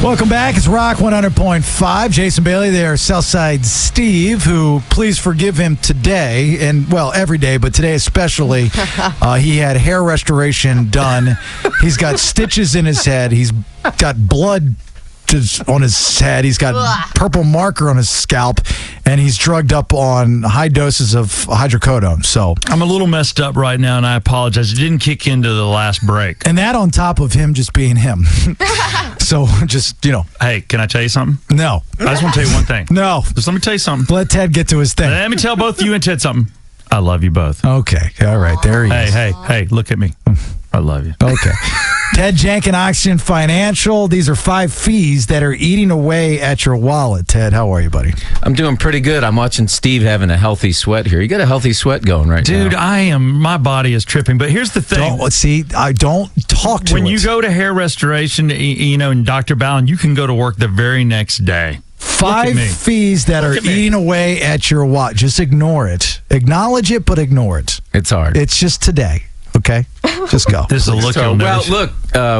Welcome back. It's Rock 100.5. Jason Bailey there, Southside Steve, who, please forgive him today, and, well, every day, but today especially. He had hair restoration done. He's got stitches in his head. He's got blood on his head. He's got purple marker on his scalp, and he's drugged up on high doses of hydrocodone. So I'm a little messed up right now, and I apologize. It didn't kick into the last break. And that on top of him just being him. So just, Hey, can I tell you something? No. I just want to tell you one thing. No. Just let me tell you something. Let Ted get to his thing. Let me tell both you and Ted something. I love you both. Okay. All right. There he is. Hey, look at me. I love you. Okay. Ted Jenkin, Oxygen Financial. These are 5 fees that are eating away at your wallet. Ted, how are you, buddy? I'm doing pretty good. I'm watching Steve having a healthy sweat here. You got a healthy sweat going right now. Dude, my body is tripping. But here's the thing. I don't talk to When it. you go to hair restoration, in Dr. Ballin, you can go to work the very next day. 5 fees that are eating away at your wallet. Just ignore it. Acknowledge it, but ignore it. It's hard. It's just today. Okay? Just go. This is a look you'll never see. Look,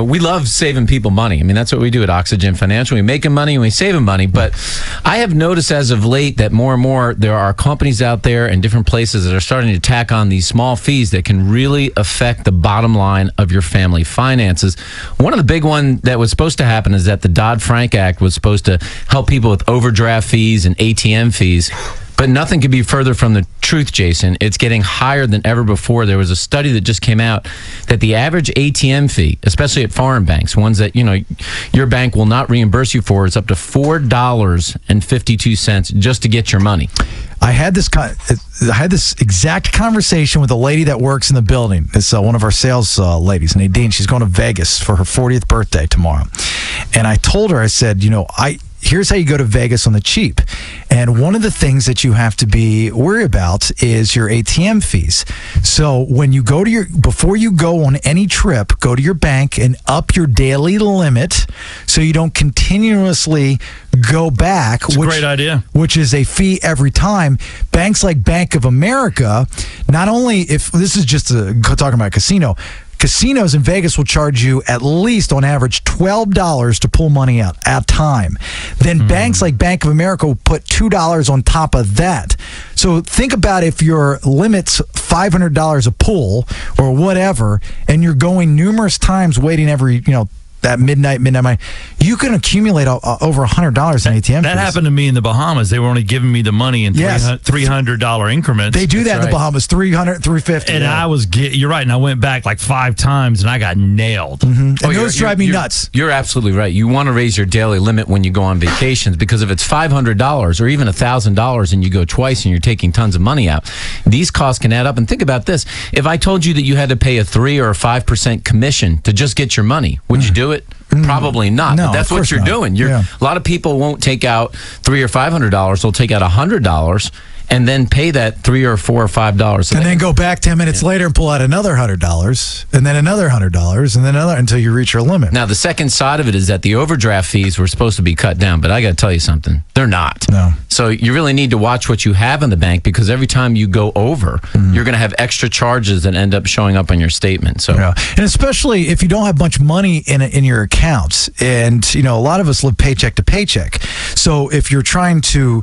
we love saving people money. I mean, that's what we do at Oxygen Financial. We making money and we saving money. But I have noticed as of late that more and more there are companies out there and different places that are starting to tack on these small fees that can really affect the bottom line of your family finances. One of the big ones that was supposed to happen is that the Dodd-Frank Act was supposed to help people with overdraft fees and ATM fees. But nothing could be further from the truth, Jason. It's getting higher than ever before. There was a study that just came out that the average ATM fee, especially at foreign banks, ones that your bank will not reimburse you for, is up to $4.52 just to get your money. I had this exact conversation with a lady that works in the building. It's one of our sales ladies, Nadine. She's going to Vegas for her 40th birthday tomorrow. And I told her, I said, here's how you go to Vegas on the cheap. And one of the things that you have to be worried about is your ATM fees. So when you go to before you go on any trip, go to your bank and up your daily limit so you don't continuously go back. It's a great idea. Which is a fee every time. Banks like Bank of America, not only if this is just talking about casino, casinos in Vegas will charge you at least on average $12 to pull money out at a time. Then banks like Bank of America will put $2 on top of that. So think about if your limit's $500 a pull or whatever, and you're going numerous times waiting every, that midnight, you can accumulate over $100 in ATM fees. That happened to me in the Bahamas. They were only giving me the money in $300 increments. They do that in the Bahamas, $300, $350. And you're right, and I went back like 5 times, and I got nailed. And those drive me nuts. You're absolutely right. You want to raise your daily limit when you go on vacations, because if it's $500 or even $1,000 and you go twice and you're taking tons of money out, these costs can add up. And think about this. If I told you that you had to pay a 3 or a 5% commission to just get your money, would you do it? Probably not. No, but that's what you're doing. A lot of people won't take out $300 or $500. They'll take out $100 and then pay that $3 or $4 or $5, and then go back 10 minutes later and pull out another $100, and then another $100, and then another until you reach your limit. Now, the second side of it is that the overdraft fees were supposed to be cut down, but I got to tell you something, they're not. No. So you really need to watch what you have in the bank, because every time you go over, you're going to have extra charges that end up showing up on your statement. So, and especially if you don't have much money in your accounts, and a lot of us live paycheck to paycheck. So if you're trying to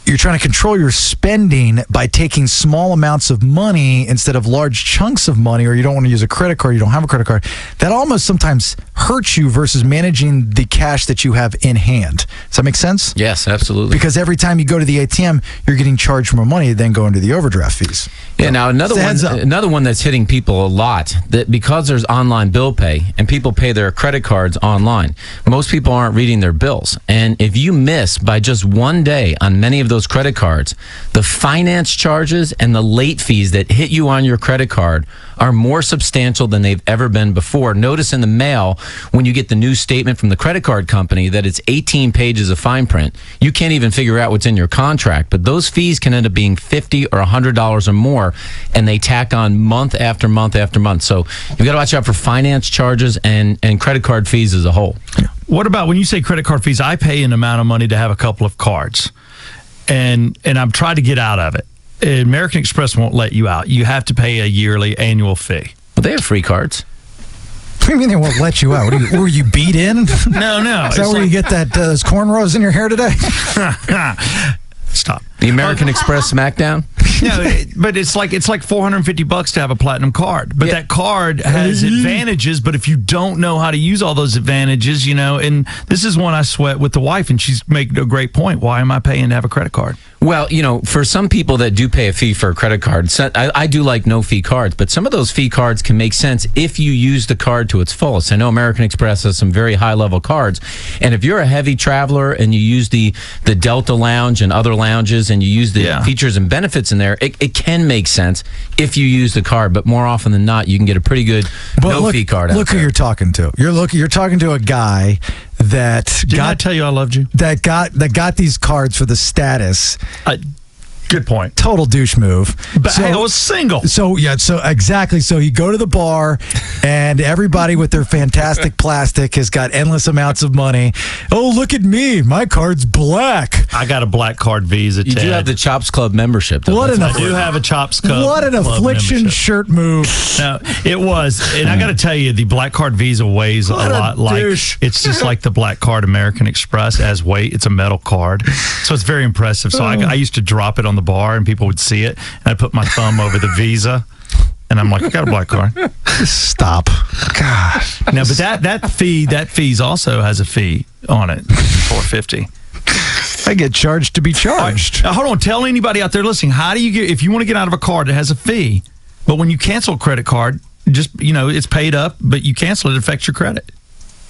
control your spending by taking small amounts of money instead of large chunks of money, or you don't want to use a credit card, you don't have a credit card, that almost sometimes hurts you versus managing the cash that you have in hand. Does that make sense? Yes, absolutely. Because every time you go to the ATM, you're getting charged more money than going to the overdraft fees. Yeah, now another one that's hitting people a lot, that because there's online bill pay and people pay their credit cards online, most people aren't reading their bills. And if you miss by just one day on many of those credit cards, the finance charges and the late fees that hit you on your credit card are more substantial than they've ever been before. Notice in the mail, when you get the new statement from the credit card company, that it's 18 pages of fine print. You can't even figure out what's in your contract, but those fees can end up being $50 or $100 or more, and they tack on month after month after month. So you've got to watch out for finance charges and credit card fees as a whole. What about when you say credit card fees? I pay an amount of money to have a couple of cards, and I'm trying to get out of it. American Express won't let you out. You have to pay a yearly annual fee. Well, they have free cards. What do you mean they won't let you out? Were you beat in? No. Is that where you get those cornrows in your hair today? Stop. The American Express SmackDown? No, but it's like $450 to have a platinum card. But that card has advantages, but if you don't know how to use all those advantages, and this is one I sweat with the wife, and she's making a great point. Why am I paying to have a credit card? Well, for some people that do pay a fee for a credit card, I do like no-fee cards, but some of those fee cards can make sense if you use the card to its fullest. I know American Express has some very high-level cards, and if you're a heavy traveler and you use the Delta Lounge and other lounges and you use the features and benefits in there, it can make sense if you use the card, but more often than not, you can get a pretty good no-fee card out Look who you're talking to. You're talking to a guy that Did I tell you I loved you? That got these cards for the status. Good point. Total douche move. But I was single. So exactly. So you go to the bar, and everybody with their fantastic plastic has got endless amounts of money. Oh, look at me! My card's black. I got a black card Visa. You do have the Chops Club membership, though. I do have a Chops Club. What an affliction membership. Shirt move. No, it was, and I got to tell you, the black card Visa weighs a lot like it's just like the black card American Express as weight. It's a metal card, so it's very impressive. So I used to drop it on the bar, and people would see it, and I put my thumb over the Visa, and I'm like, I got a black card. Stop. Gosh. No, but that fees also has a fee on it, $450. I get charged to be charged. Hold on. Tell anybody out there listening, how do you get, if you want to get out of a card that has a fee, but when you cancel a credit card, just, it's paid up, but you cancel it affects your credit.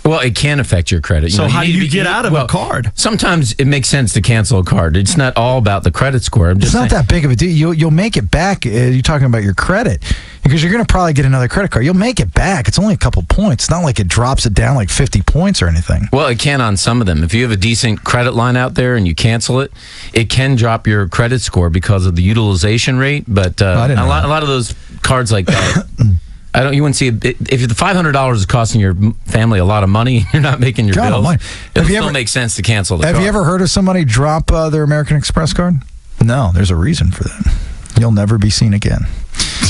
Well, it can affect your credit. So how do you get out of a card? Sometimes it makes sense to cancel a card. It's not all about the credit score. It's not that big of a deal. You'll make it back. You're talking about your credit because you're going to probably get another credit card. You'll make it back. It's only a couple points. It's not like it drops it down like 50 points or anything. Well, it can on some of them. If you have a decent credit line out there and you cancel it, it can drop your credit score because of the utilization rate. But a lot of those cards like that. You wouldn't see if the $500 is costing your family a lot of money, you're not making your bills. It still makes sense to cancel the card. Have you ever heard of somebody drop their American Express card? No, there's a reason for that. You'll never be seen again.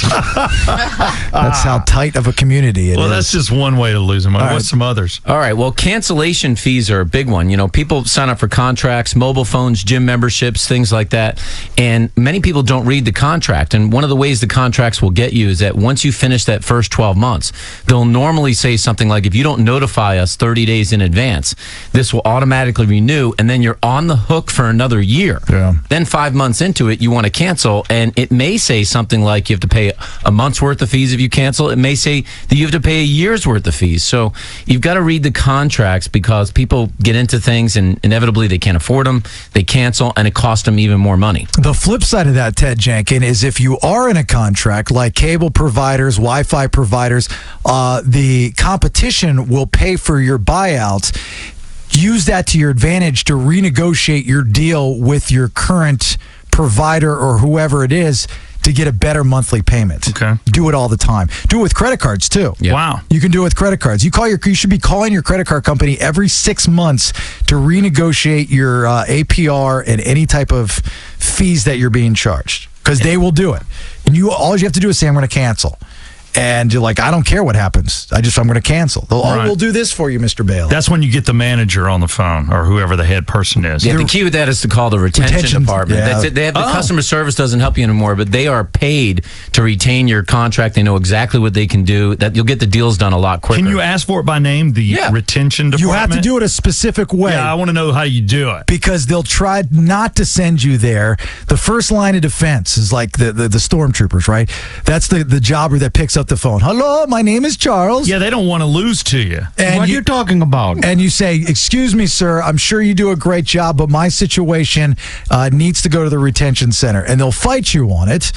That's how tight of a community it is. Well, that's just one way to lose them. What's some others? All right. Well, cancellation fees are a big one. People sign up for contracts, mobile phones, gym memberships, things like that. And many people don't read the contract. And one of the ways the contracts will get you is that once you finish that first 12 months, they'll normally say something like, if you don't notify us 30 days in advance, this will automatically renew. And then you're on the hook for another year. Yeah. Then 5 months into it, you want to cancel. And it may say something like you have to pay a month's worth of fees if you cancel. It may say that you have to pay a year's worth of fees. So you've got to read the contracts because people get into things and inevitably they can't afford them. They cancel and it costs them even more money. The flip side of that, Ted Jenkin, is if you are in a contract like cable providers, Wi-Fi providers, the competition will pay for your buyouts. Use that to your advantage to renegotiate your deal with your current provider or whoever it is to get a better monthly payment. Okay. Do it all the time. Do it with credit cards too. Yeah. Wow. You can do it with credit cards. You should be calling your credit card company every 6 months to renegotiate your APR and any type of fees that you're being charged because they will do it. And all you have to do is say, I'm going to cancel. And you're like, I don't care what happens. I'm going to cancel. We'll do this for you, Mr. Bailey. That's when you get the manager on the phone or whoever the head person is. Yeah, the key with that is to call the retention department. Yeah. That's it. They have the customer service doesn't help you anymore, but they are paid to retain your contract. They know exactly what they can do. That you'll get the deals done a lot quicker. Can you ask for it by name? The retention department. You have to do it a specific way. Yeah, I want to know how you do it because they'll try not to send you there. The first line of defense is like the stormtroopers, right? That's the jobber that picks up the phone. Hello, my name is Charles. Yeah, they don't want to lose to you. And what are you talking about? And you say, excuse me, sir, I'm sure you do a great job, but my situation needs to go to the retention center. And they'll fight you on it.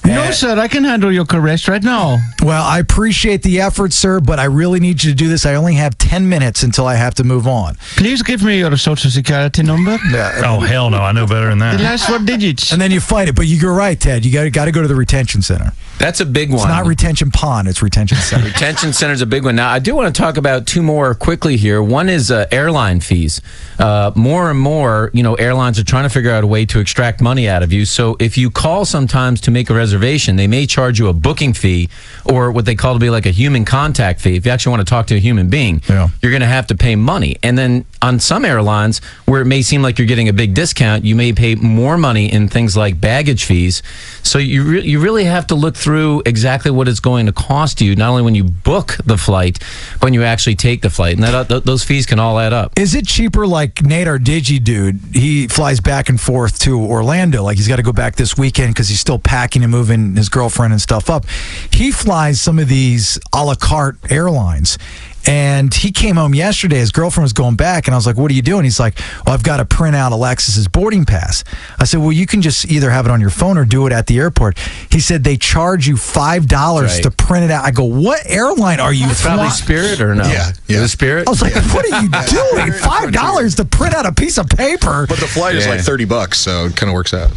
No, sir, I can handle your arrest right now. Well, I appreciate the effort, sir, but I really need you to do this. I only have 10 minutes until I have to move on. Please give me your social security number. Oh, hell no. I know better than that. The last 4 digits. And then you fight it. But you're right, Ted. You got to go to the retention center. That's a big one. It's not retention pond. It's retention center. Retention center is a big one. Now, I do want to talk about 2 more quickly here. One is airline fees. More and more, airlines are trying to figure out a way to extract money out of you. So if you call sometimes to make a reservation reservation, they may charge you a booking fee or what they call to be like a human contact fee. If you actually want to talk to a human being, you're going to have to pay money. And then on some airlines where it may seem like you're getting a big discount, you may pay more money in things like baggage fees. So you really have to look through exactly what it's going to cost you, not only when you book the flight, but when you actually take the flight. And those fees can all add up. Is it cheaper like Nate, our Digi dude? He flies back and forth to Orlando. Like he's got to go back this weekend because he's still packing and moving his girlfriend and stuff up. He flies some of these a la carte airlines. And he came home yesterday. His girlfriend was going back, and I was like, what are you doing? He's like, well, I've got to print out Alexis's boarding pass. I said, well, you can just either have it on your phone or do it at the airport. He said they charge you $5 to print it out. I go, what airline are you It's probably Spirit or no? Yeah. The Spirit? I was like, what are you doing? $5 to print out a piece of paper. But the flight is like $30, so it kind of works out.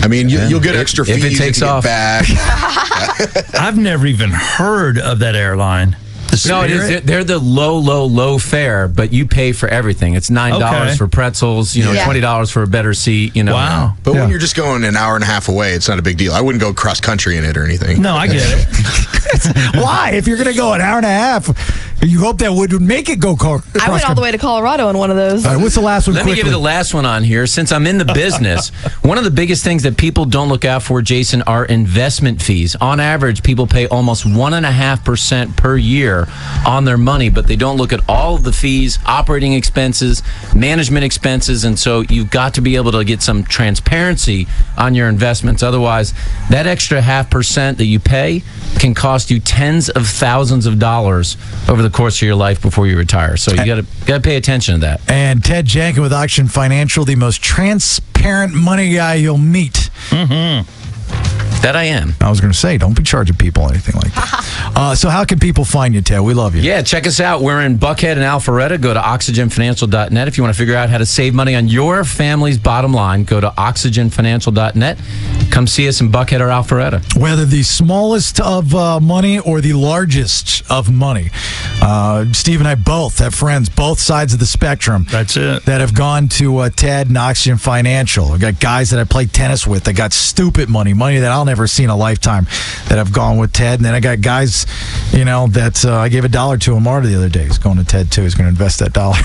I mean, you'll get extra fees. If it takes off. Back. I've never even heard of that airline. No, it is. They're the low fare, but you pay for everything. It's $9 for pretzels, $20 for a better seat. Wow. But when you're just going an hour and a half away, it's not a big deal. I wouldn't go cross country in it or anything. No, I get it. Why? If you're going to go an hour and a half, you hope that would make it go cross country. I went all the way to Colorado in one of those. All right, what's the last one? Let me give you the last one on here. Since I'm in the business, one of the biggest things that people don't look out for, Jason, are investment fees. On average, people pay almost 1.5% per year on their money, but they don't look at all of the fees, operating expenses, management expenses, and so you've got to be able to get some transparency on your investments. Otherwise, that extra 0.5% that you pay can cost you tens of thousands of dollars over the course of your life before you retire. So you got to pay attention to that. And Ted Jenkin with Auction Financial, the most transparent money guy you'll meet. That I am. I was going to say, don't be charging people anything like that. So how can people find you, Ted? We love you. Yeah, check us out. We're in Buckhead and Alpharetta. Go to oxygenfinancial.net. If you want to figure out how to save money on your family's bottom line, go to oxygenfinancial.net. Come see us in Buckhead or Alpharetta. Whether the smallest of money or the largest of money. Steve and I both have friends, both sides of the spectrum. That's it. That have gone to Ted and Oxygen Financial. I've got guys that I play tennis with that got stupid money that I'll never see in a lifetime that have gone with Ted. And then I got guys, that I gave $1 to Amar the other day. He's going to Ted too. He's going to invest that dollar.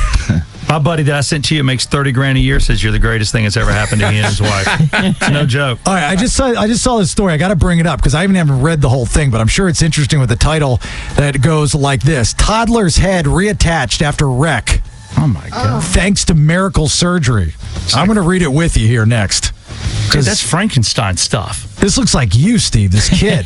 My buddy that I sent to you makes $30,000 a year. Says you're the greatest thing that's ever happened to he and his wife. It's no joke. All right, I just saw this story. I got to bring it up because I haven't read the whole thing, but I'm sure it's interesting with the title that goes like this: Toddler's head reattached after wreck. Oh my God! Thanks to miracle surgery. I'm going to read it with you here next. Because that's Frankenstein stuff. This looks like you, Steve. This kid.